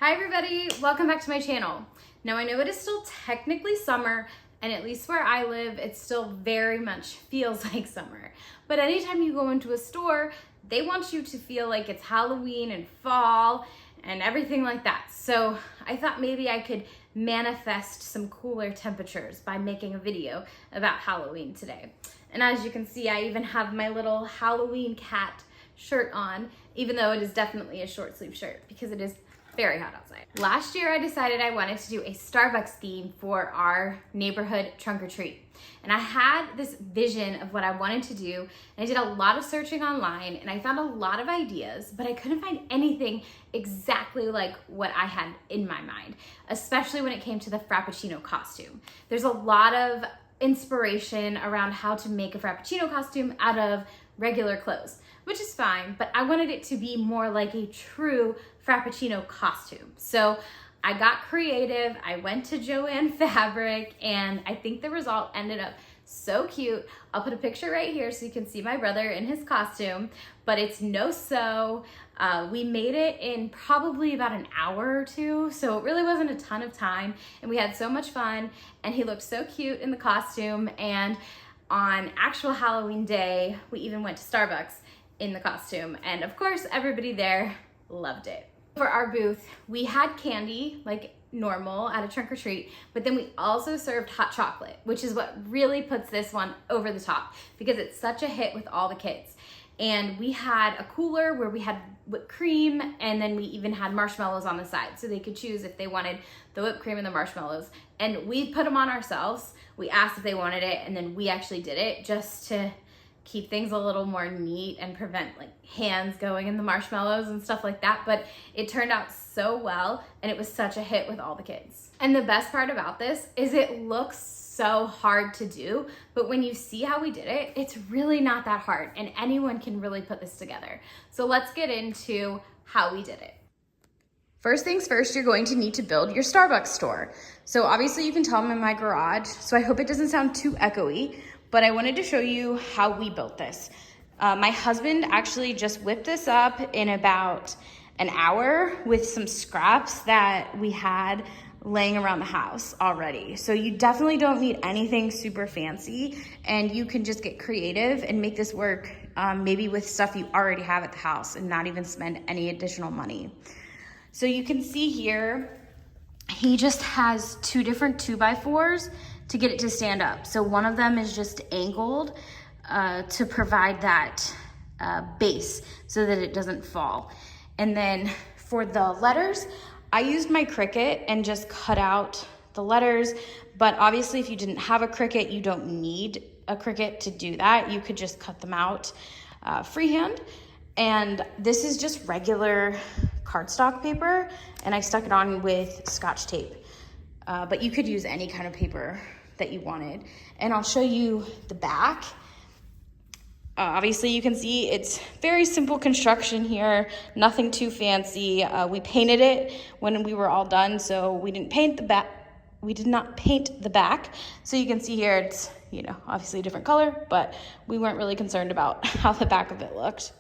Hi everybody, welcome back to my channel. Now I know it is still technically summer, and at least where I live, it still very much feels like summer. But anytime you go into a store, they want you to feel like it's Halloween and fall and everything like that. So I thought maybe I could manifest some cooler temperatures by making a video about Halloween today. And as you can see, I even have my little Halloween cat shirt on, even though it is definitely a short sleeve shirt because it is very hot outside. Last year I decided I wanted to do a Starbucks theme for our neighborhood trunk or treat. And I had this vision of what I wanted to do, and I did a lot of searching online and I found a lot of ideas, but I couldn't find anything exactly like what I had in my mind, especially when it came to the Frappuccino costume. There's a lot of inspiration around how to make a Frappuccino costume out of regular clothes, which is fine, but I wanted it to be more like a true Frappuccino costume. So I got creative, I went to Joann Fabric, and I think the result ended up so cute. I'll put a picture right here so you can see my brother in his costume, but it's no sew. We made it in probably about an hour or two, so it really wasn't a ton of time, and we had so much fun, and he looked so cute in the costume. And on actual Halloween day, we even went to Starbucks in the costume, and of course everybody there loved it. For our booth, we had candy like normal at a trunk or treat, but then we also served hot chocolate, which is what really puts this one over the top because it's such a hit with all the kids. And we had a cooler where we had whipped cream, and then we even had marshmallows on the side so they could choose if they wanted the whipped cream and the marshmallows. And we put them on ourselves. We asked if they wanted it, and then we actually did it just to keep things a little more neat and prevent like hands going in the marshmallows and stuff like that. But it turned out so well, and it was such a hit with all the kids. And the best part about this is it looks so hard to do, but when you see how we did it, it's really not that hard, and anyone can really put this together. So let's get into how we did it. First things first, you're going to need to build your Starbucks store. So obviously you can tell I'm in my garage, so I hope it doesn't sound too echoey, but I wanted to show you how we built this. My husband actually just whipped this up in about an hour with some scraps that we had laying around the house already. So you definitely don't need anything super fancy, and you can just get creative and make this work maybe with stuff you already have at the house and not even spend any additional money. So you can see here, he just has two different 2x4s to get it to stand up. So one of them is just angled to provide that base so that it doesn't fall. And then for the letters, I used my Cricut and just cut out the letters, but obviously if you didn't have a Cricut, you don't need a Cricut to do that. You could just cut them out freehand. And this is just regular cardstock paper, and I stuck it on with Scotch tape. But you could use any kind of paper that you wanted. And I'll show you the back. Obviously you can see it's very simple construction here, nothing too fancy. We painted it when we were all done, so we didn't paint the back. We did not paint the back. So you can see here it's, you know, obviously a different color, but we weren't really concerned about how the back of it looked.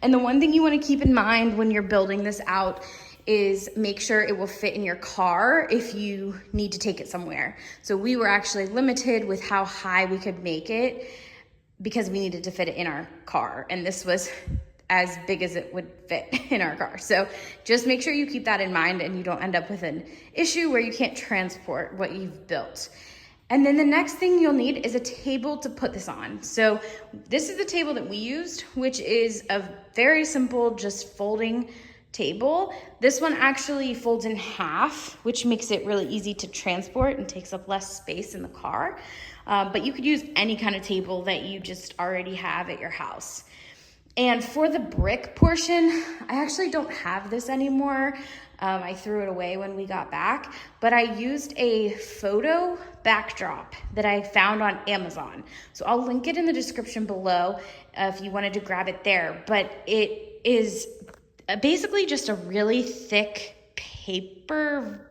And the one thing you want to keep in mind when you're building this out is make sure it will fit in your car if you need to take it somewhere. So we were actually limited with how high we could make it because we needed to fit it in our car. And this was as big as it would fit in our car. So just make sure you keep that in mind and you don't end up with an issue where you can't transport what you've built. And then the next thing you'll need is a table to put this on. So this is the table that we used, which is a very simple, just folding table. This one actually folds in half, which makes it really easy to transport and takes up less space in the car. But you could use any kind of table that you just already have at your house. And for the brick portion, I actually don't have this anymore. I threw it away when we got back, but I used a photo backdrop that I found on Amazon. So I'll link it in the description below if you wanted to grab it there. But it is basically just a really thick paper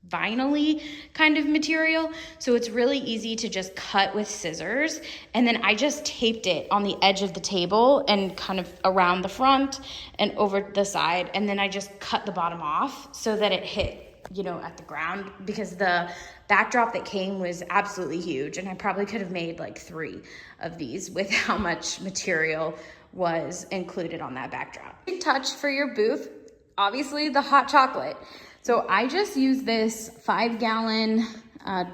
vinyl-y kind of material. So it's really easy to just cut with scissors. And then I just taped it on the edge of the table and kind of around the front and over the side. And then I just cut the bottom off so that it hit, you know, at the ground, because the backdrop that came was absolutely huge. And I probably could have made like 3 of these with how much material was included on that backdrop. Big touch for your booth, obviously the hot chocolate. So I just used this 5-gallon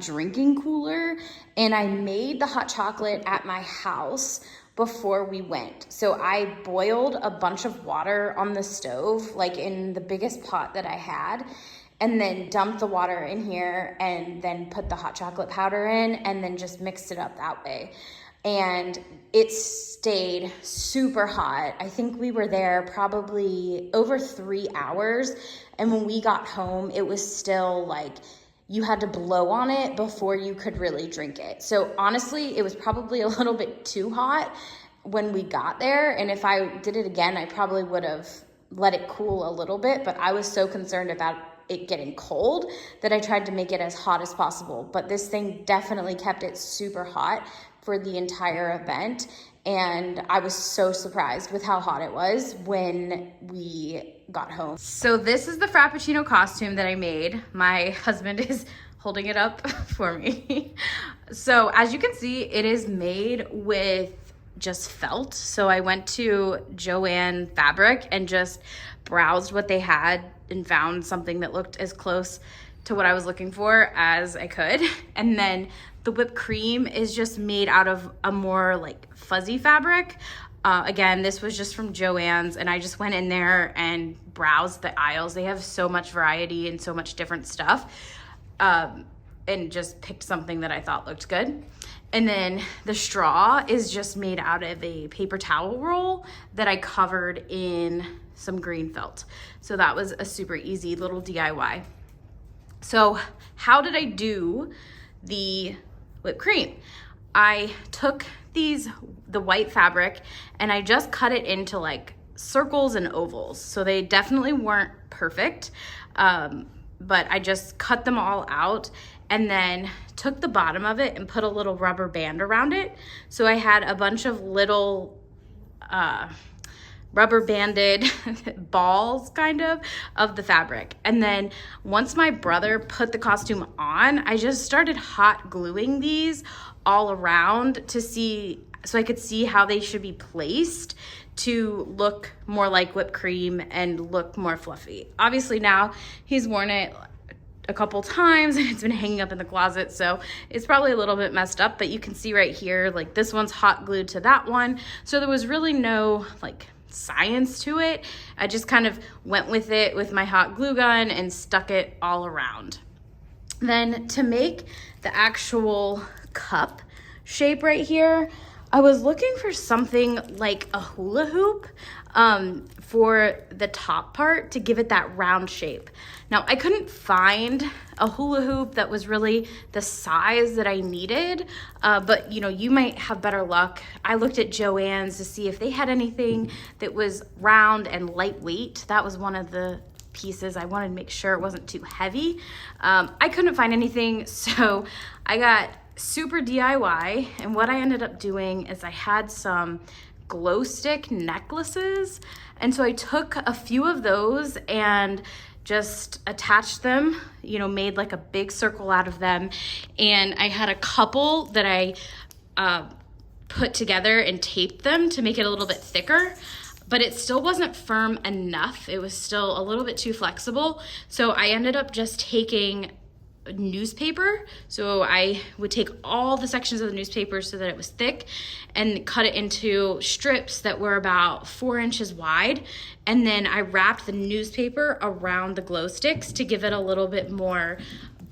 drinking cooler, and I made the hot chocolate at my house before we went. So I boiled a bunch of water on the stove, like in the biggest pot that I had, and then dumped the water in here and then put the hot chocolate powder in and then just mixed it up that way. And it stayed super hot. I think we were there probably over 3 hours. And when we got home, it was still like you had to blow on it before you could really drink it. So honestly, it was probably a little bit too hot when we got there. And if I did it again, I probably would have let it cool a little bit. But I was so concerned about it getting cold that I tried to make it as hot as possible. But this thing definitely kept it super hot for the entire event. And I was so surprised with how hot it was when we got home. So this is the Frappuccino costume that I made. My husband is holding it up for me. So as you can see, it is made with just felt. So I went to Joann Fabric and just browsed what they had and found something that looked as close to what I was looking for as I could. And then the whipped cream is just made out of a more like fuzzy fabric. Again, this was just from Joann's, and I just went in there and browsed the aisles. They have so much variety and so much different stuff, and just picked something that I thought looked good. And then the straw is just made out of a paper towel roll that I covered in some green felt. So that was a super easy little DIY. So how did I do the whipped cream? I took the white fabric and I just cut it into like circles and ovals. So they definitely weren't perfect, but I just cut them all out and then took the bottom of it and put a little rubber band around it. So I had a bunch of little rubber banded balls kind of the fabric. And then once my brother put the costume on, I just started hot gluing these all around so I could see how they should be placed to look more like whipped cream and look more fluffy. Obviously now he's worn it a couple times and it's been hanging up in the closet, so it's probably a little bit messed up, but you can see right here, like this one's hot glued to that one. So there was really no like science to it. I just kind of went with it with my hot glue gun and stuck it all around. Then to make the actual cup shape right here, I was looking for something like a hula hoop for the top part to give it that round shape. Now I couldn't find a hula hoop that was really the size that I needed, but you know, you might have better luck. I looked at Joann's to see if they had anything that was round and lightweight. That was one of the pieces. I wanted to make sure it wasn't too heavy. I couldn't find anything, so I got super DIY, and what I ended up doing is I had some glow stick necklaces, and so I took a few of those and just attached them, you know, made like a big circle out of them, and I had a couple that I put together and taped them to make it a little bit thicker, but it still wasn't firm enough. It was still a little bit too flexible, so I ended up just taking newspaper. So I would take all the sections of the newspaper so that it was thick and cut it into strips that were about 4 inches wide. And then I wrapped the newspaper around the glow sticks to give it a little bit more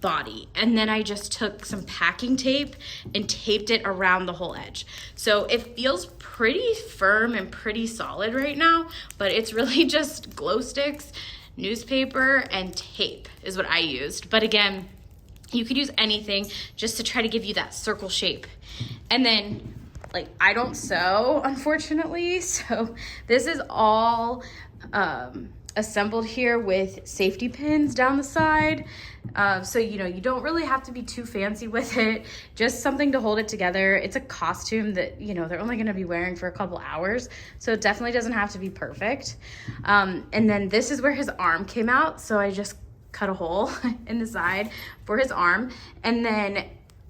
body. And then I just took some packing tape and taped it around the whole edge. So it feels pretty firm and pretty solid right now, but it's really just glow sticks, newspaper, and tape is what I used. But again, you could use anything just to try to give you that circle shape. And then, like, I don't sew, unfortunately, so this is all assembled here with safety pins down the side. So, you know, you don't really have to be too fancy with it, just something to hold it together. It's a costume that, you know, they're only gonna be wearing for a couple hours, so it definitely doesn't have to be perfect. And then this is where his arm came out, so I just cut a hole in the side for his arm. And then,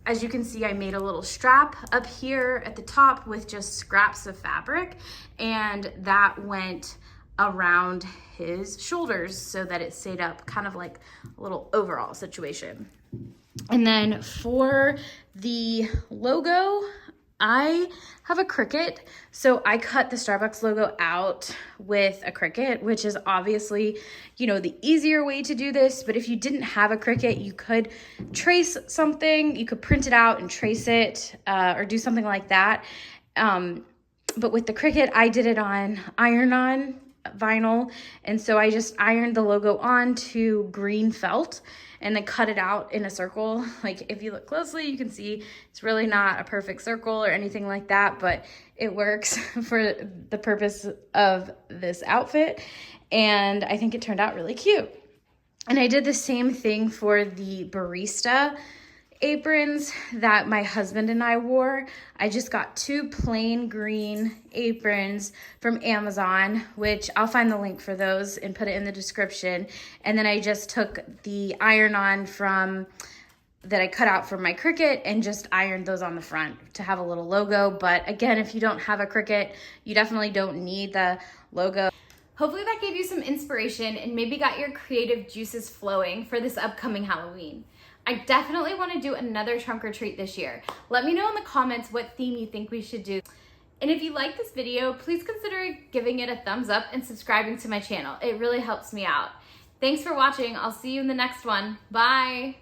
as you can see, I made a little strap up here at the top with just scraps of fabric, and that went around his shoulders so that it stayed up, kind of like a little overall situation. And then for the logo, I have a Cricut, so I cut the Starbucks logo out with a Cricut, which is obviously, you know, the easier way to do this. But if you didn't have a Cricut, you could trace something, you could print it out and trace it, or do something like that. But with the Cricut, I did it on iron-on vinyl, and so I just ironed the logo onto green felt and then cut it out in a circle. Like, if you look closely, you can see it's really not a perfect circle or anything like that, but it works for the purpose of this outfit, and I think it turned out really cute. And I did the same thing for the Barista aprons that my husband and I wore. I just got 2 plain green aprons from Amazon, which I'll find the link for those and put it in the description. And then I just took the iron-on from that I cut out from my Cricut and just ironed those on the front to have a little logo. But again, if you don't have a Cricut, you definitely don't need the logo. Hopefully that gave you some inspiration and maybe got your creative juices flowing for this upcoming Halloween. I definitely want to do another trunk or treat this year. Let me know in the comments what theme you think we should do. And if you like this video, please consider giving it a thumbs up and subscribing to my channel. It really helps me out. Thanks for watching. I'll see you in the next one. Bye.